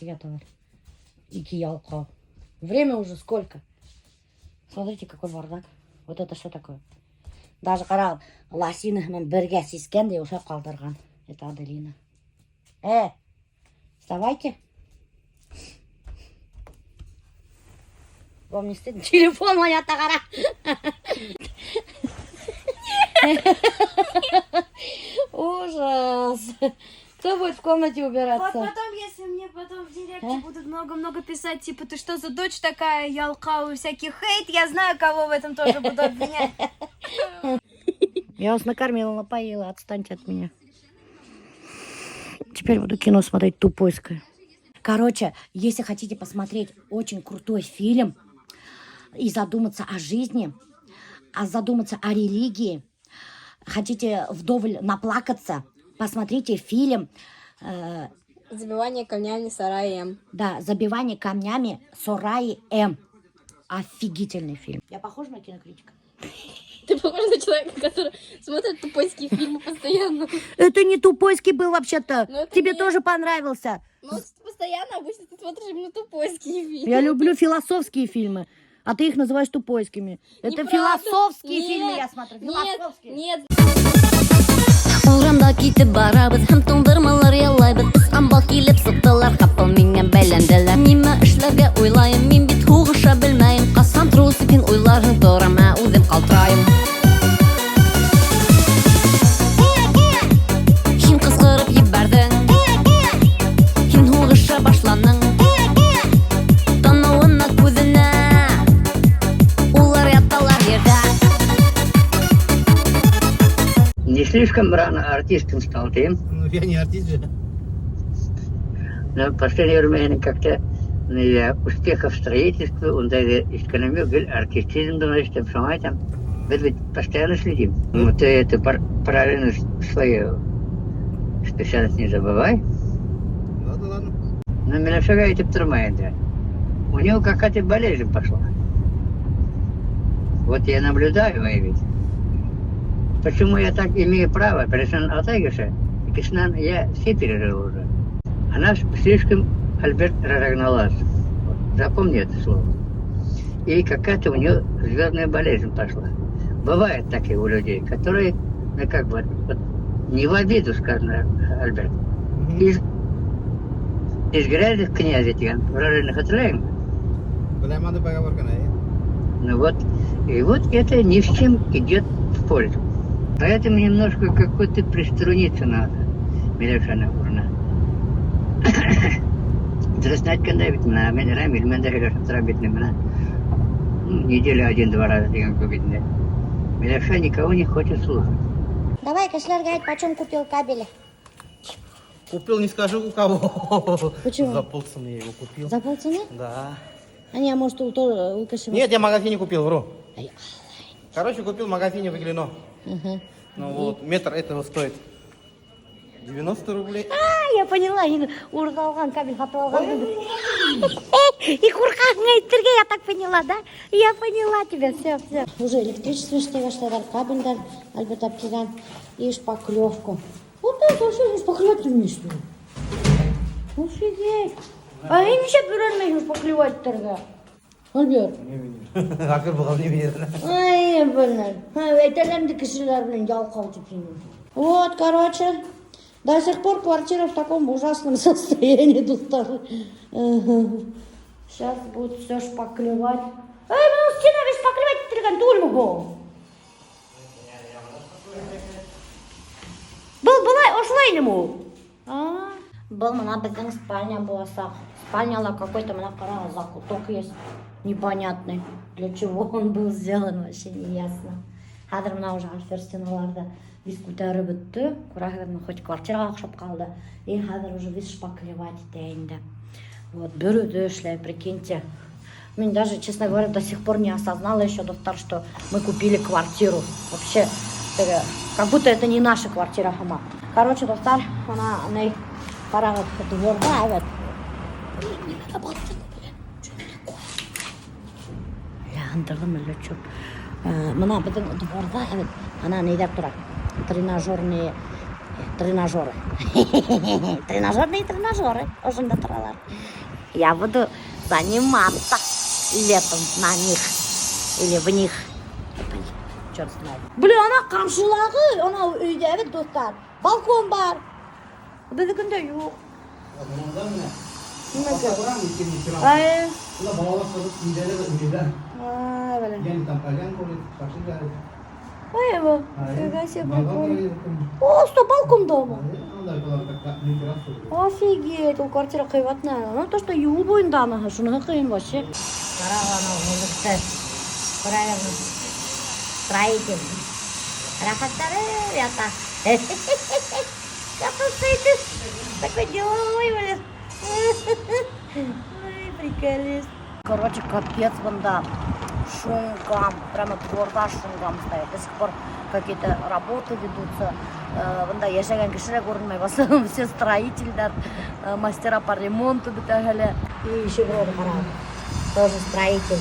сидят, и киялка. Время уже сколько? Смотрите, какой бардак. Вот это что такое? Даже когда лосины берга сискенде уже калдырган. Это Аделина. Вставайте. Вам не стыдно? Телефон моя тагара. Ужас. Кто будет в комнате убираться? Вот потом, если мне потом в директе будут много-много писать, типа, ты что за дочь такая, ялка, всяких хейт, я знаю, кого в этом тоже буду обвинять. Я вас накормила, напоила, отстаньте от меня. Теперь буду кино смотреть тупойское. Короче, если хотите посмотреть очень крутой фильм и задуматься о жизни, задуматься о религии, хотите вдоволь наплакаться, посмотрите фильм Забивание камнями Сараи М. Да, «Забивание камнями Сараи М». Офигительный фильм. Я похожа на кинокритика? Ты похож на человека, который смотрит тупойские фильмы постоянно. Это не тупойский был вообще-то. Ну, это Тебе нет. тоже понравился. Ну, постоянно обычно ты смотришь именно тупойские фильмы. Я люблю философские фильмы, а ты их называешь тупойскими. Это Неправда. философские Нет, фильмы, я смотрю. Философские. Нет. Урамда китеп барабыз һәм туңдырмалар яллайбыз. Без камбал килеп суктылар, капыл миңа бәйләнделәр. Нимә эшләргә уйлайым, мин бит хугыша белмәйм. Касам трусикин уйларың торама, үзем калтырайым. Һин кызгырып ебәрдең, һин хугыша башланың. Танавына күзенә, улар яталар ердә. Не слишком рано артистом стал ты, Ну, я не артист же. но в последнее время как-то успеха в строительстве, он даже экономил, артистизм, думаешь, что самое там. Мы ведь постоянно следим. Ну, ты это правильно свою специальность не забывай. Ладно, ладно. Но меня шагает тормает, да. У него какая-то болезнь пошла. Вот я наблюдаю, ведь. Почему я так имею право? Пересан Алтайгиша, я все пережил уже. Она слишком, Альберт, разогналась. Вот, запомни это слово. И какая-то у нее звездная болезнь пошла. Бывает такие у людей, которые, ну как бы, вот, не в обиду, сказано, Альберт. Из грязных князей, выраженных отравим. Білемады бага барган, Ну вот, и вот это ни с чем идет в пользу. Поэтому немножко какой-то приструниться надо, Милешана урна. Дразнать, когда ведь на мен рамиль, мен даже работать не мна. Неделю один-два раза деген купить. Милеша никого не хочет слушать. Давай, Кашлер говорит, почем купил кабели? Купил, не скажу у кого. Почему? За полцены я его купил. За полцены? Да. А не, а может, у Кашева? Нет, я в магазине купил, вру. Ай, Короче, купил в магазине в Иглино. Угу. Ну вот, метр этого стоит 90 рублей. Я поняла, ургалган кабель хаталган. И куркан айтырга, я так поняла, да? Я поняла тебя, все. Уже электричество штегаштар, кабельдар, Альберт Аптиган и шпаклевку. Вот это вообще шпаклевать умеешь, что ли? Офигеть. А я не сейчас беру шпаклевать торга. Альберт. Акыр бұғал не берді. Ай, блин. Этелемді кішілер, блин, ялқау типин. Вот, короче, до сих пор квартира в таком ужасном состоянии, достар. Сейчас будет все шпаклевать. Эй, ну стена без шпаклевать, триган, тульмугу. Была, ушла ему. Был, мына біздің спальня болса. Спальняла какой-то, мына қара закуток есть. Непонятный. Для чего он был сделан, вообще не ясно. Хадыр мына уже стеналарда вис көтеріп бітті. Құрағырны хоть квартираға ұқсап қалды. И хадыр уже вис шпаклевать етейінді. Вот, беруді эшлей, прикиньте. Мен даже, честно говоря, до сих пор не осознала еще, доктор, что мы купили квартиру. Вообще, как будто это не наша квартира, хама. Короче, доктор, она параграф дворда, вот. Андырдым әлі чөп. Мына біздің дворда, ана нейдер тұрады. Тренажерный тренажеры. Тренажерные тренажеры. Ошонда туралар. Я буду заниматься летом на них. Или в них. Черт знает. Блин, ана камшылағы, ана үйде evet достар. Балкон бар. Біздікінде жоқ. Ай. Ой, его. Фига себе, прикольно. О, что, балкон дома? Офигеть, ол квартира қиюатная. Ну, то, что юл бойында ана, шуны қиын вообще. Қарағы ана музыкты. Правильно. Строитель. Рахаттары, ребята. Как он стоит? Такой деловой, блин. Ой, приколист. Короче, капец, банда. Шунгам, прямо творда шунгам стоит. До сих пор какие-то работы ведутся. Банда яшаган кишире көрінмей, в основном все строительдер, мастера по ремонту бітагалі. И еще вроде қарау. Тоже строитель.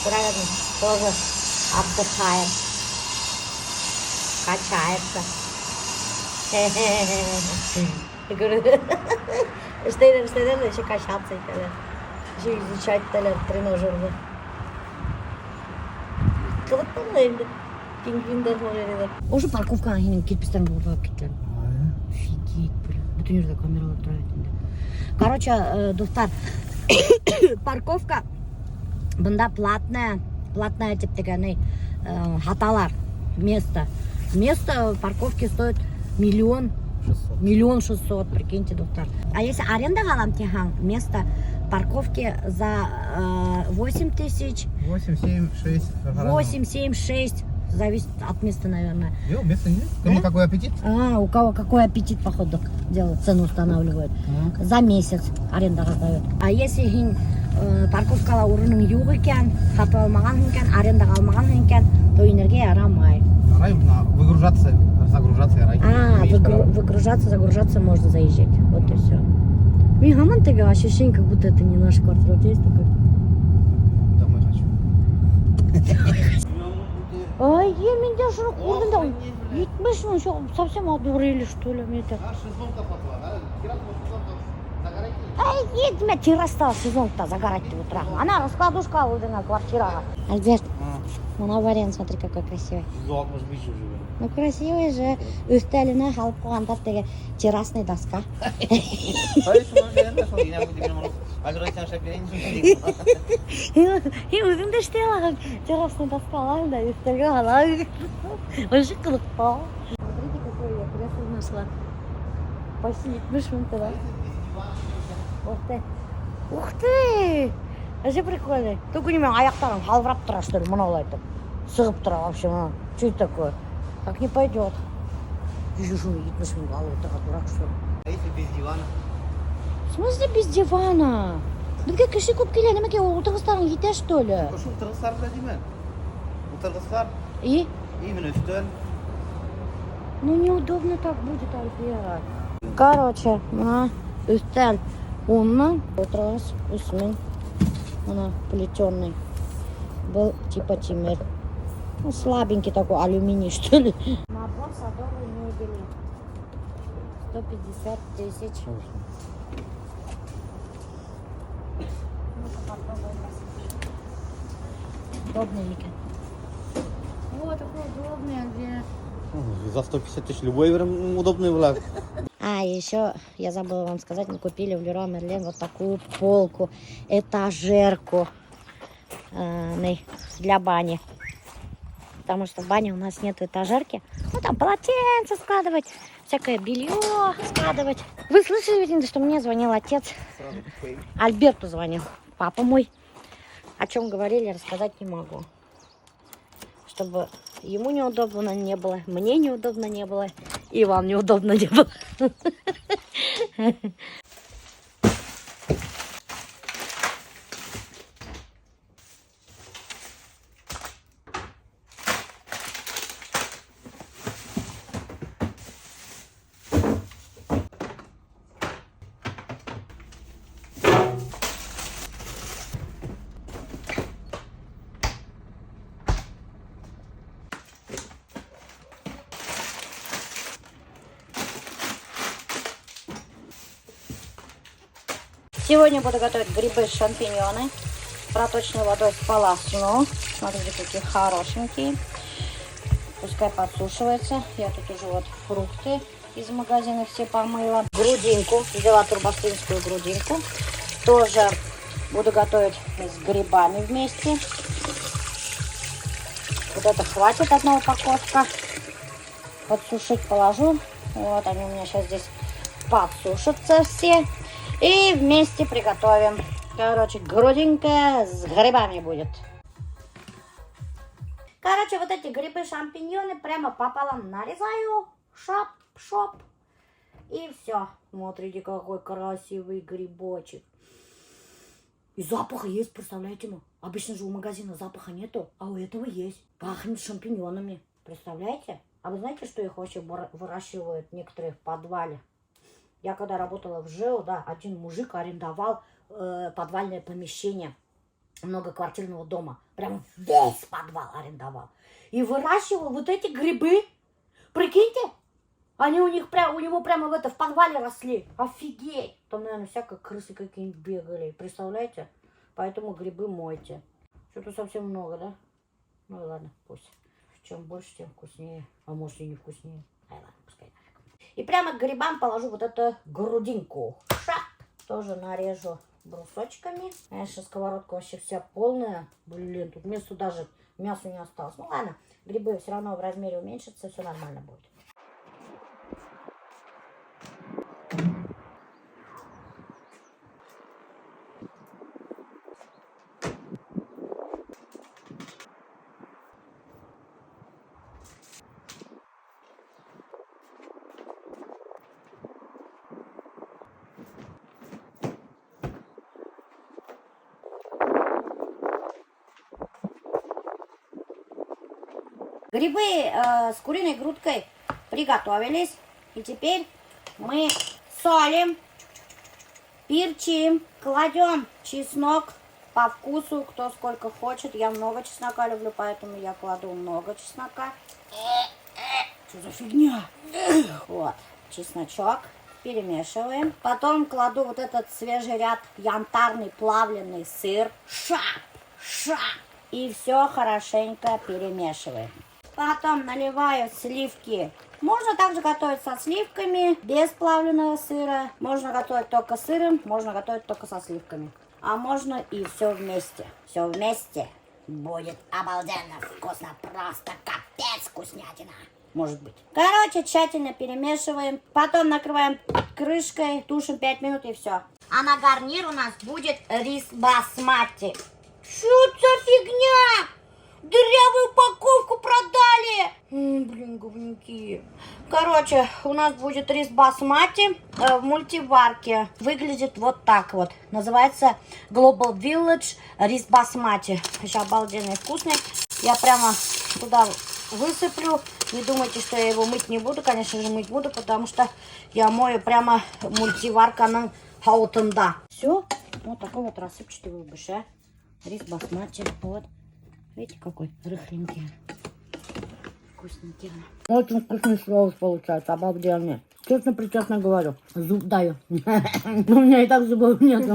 Правильно, тоже отдыхает. Качается. Я говорю, что еще качаться италер. Еще изучать италер тренажеры. Кылыктан енді пингвиндер еді. Уже парковкаға менің кирпичтерін бұрдап кеткен. Офигеть, блин. Бүтін жерде камералар тұра кетті. Короче, достар, парковка бында платная типтегі хаталар место. Место парковки стоит 1 600 000, прикиньте, достар. А если арендаға алам тихан, место парковки за 8 000. 8-7-6. Зависит от места, наверное. Места нет? Кому какой аппетит? У кого какой аппетит, походу, делают, цену устанавливают. За месяц аренда раздают. А если парковкала урынның юг екен, сатып алмаған екен, арендаға алмаған екен, то энергия арамай. Рай, выгружаться, загружаться, рай. Выгружаться, загружаться можно заезжать. Вот и все. Мне гаман такое ощущение, как будто это не наша квартира. У тебя есть такое? Домой хочу. Ай, мен де шunu көрдім де, етмеш мың совсем одурели, что ли, мне так. Ай, етме, терраста шезлонгта загорать-то утром. Она раскладушка алдына квартираға. Альберт, мына вариант, смотри, какой красивый. Ну, красивый же. Үстеліне халып қойғанда теге террасный доска. И өзіңді іште алған террасный доска алайын да, үстелге алайын. Очень қылықпа. Смотрите, какой я кресло нашла. Почти 70 000 да? Ух ты. Ух ты! Вообще прикольный. Только не менің аяқтарым халбырап тұра, что ли, мұнаулайтып. Сығып тұра вообще, мұна. Что это такое? Так не пойдет. Вижу, что 70 000 голову, так дурак, что ли. А если без дивана? В смысле без дивана? Бізге кіші көп келе, немеке отырғыстарың ете, что ли? Şu Tırgızlar'da değil mi? Bu Tırgızlar И? именно üstten. Ну неудобно так будет, Альбера. Короче, мына үстел оннан отырғыз үсімен мына плетенный. Был типа темир. Ну, слабенький такой алюминий, что ли. Набор садовой мебели. 150 000. Ну-ка попробуем посмотреть. Удобный екен. О, такой удобный, Альбер. За 150 000 любой удобный влаг. А, еще я забыла вам сказать, мы купили в Леруа Мерлен вот такую полку, этажерку для бани. Потому что в бане у нас нет этажерки. Ну, там полотенце складывать, всякое белье складывать. Вы слышали, видите, что мне звонил отец? Альберту звонил, папа мой. О чем говорили, рассказать не могу. Чтобы ему неудобно не было, мне неудобно не было, и вам неудобно не было. Сегодня буду готовить грибы-шампиньоны. Проточной водой сполосну. Смотрите, какие хорошенькие. Пускай подсушивается. Я тут уже вот фрукты из магазина все помыла. Грудинку. Взяла турбостринскую грудинку. Тоже буду готовить с грибами вместе. Вот это хватит, одна упаковка. Подсушить положу. Вот они у меня сейчас здесь подсушатся все. И вместе приготовим. Короче, грудинка с грибами будет. Короче, вот эти грибы-шампиньоны прямо пополам нарезаю. Шап-шоп. И все. Смотрите, какой красивый грибочек. И запах есть, представляете? Обычно же у магазина запаха нету, а у этого есть. Пахнет шампиньонами. Представляете? А вы знаете, что их вообще выращивают некоторые в подвале? Я когда работала в ЖЭО, да, один мужик арендовал подвальное помещение многоквартирного дома. Прям весь подвал арендовал. И выращивал вот эти грибы. Прикиньте, они у него прямо в подвале росли. Офигеть. Там, наверное, всякие крысы какие-нибудь бегали. Представляете? Поэтому грибы мойте. Что-то совсем много, да? Ну и ладно, пусть. Чем больше, тем вкуснее. А может и не вкуснее. Ай, ладно, пускай. И прямо к грибам положу вот эту грудинку. Шап! Тоже нарежу брусочками. Конечно, сковородка вообще вся полная. Блин, тут места даже мяса не осталось. Ну ладно, грибы все равно в размере уменьшатся, все нормально будет. Грибы с куриной грудкой приготовились. И теперь мы солим, перчим, кладем чеснок по вкусу, кто сколько хочет. Я много чеснока люблю, поэтому я кладу много чеснока. Что за фигня? Вот, чесночок. Перемешиваем. Потом кладу вот этот свежий ряд янтарный плавленый сыр. Шап. И все хорошенько перемешиваем. Потом наливаю сливки. Можно также готовить со сливками, без плавленого сыра. Можно готовить только сыром, можно готовить только со сливками. А можно и все вместе. Все вместе будет обалденно вкусно. Просто капец вкуснятина. Может быть. Короче, тщательно перемешиваем. Потом накрываем крышкой, тушим 5 минут и все. А на гарнир у нас будет рис басмати. Что за фигня? Дырявую упаковку продали. Блин, говнюки. Короче, у нас будет рис басмати в мультиварке. Выглядит вот так вот. Называется Global Village рис басмати. Еще обалденный, вкусный. Я прямо туда высыплю. Не думайте, что я его мыть не буду. Конечно же, мыть буду, потому что я мою прямо мультиварканың хаутында. Все. Вот такой вот рассыпчатый выбыш. Рис басмати. Вот. Видите, какой рыхленький. Вкусненький. Очень вкусный соус получается, обалденный. Честно-причестно говорю. Зуб даю. У меня и так зубов нет.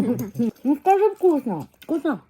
Ну скажи, вкусно. Вкусно?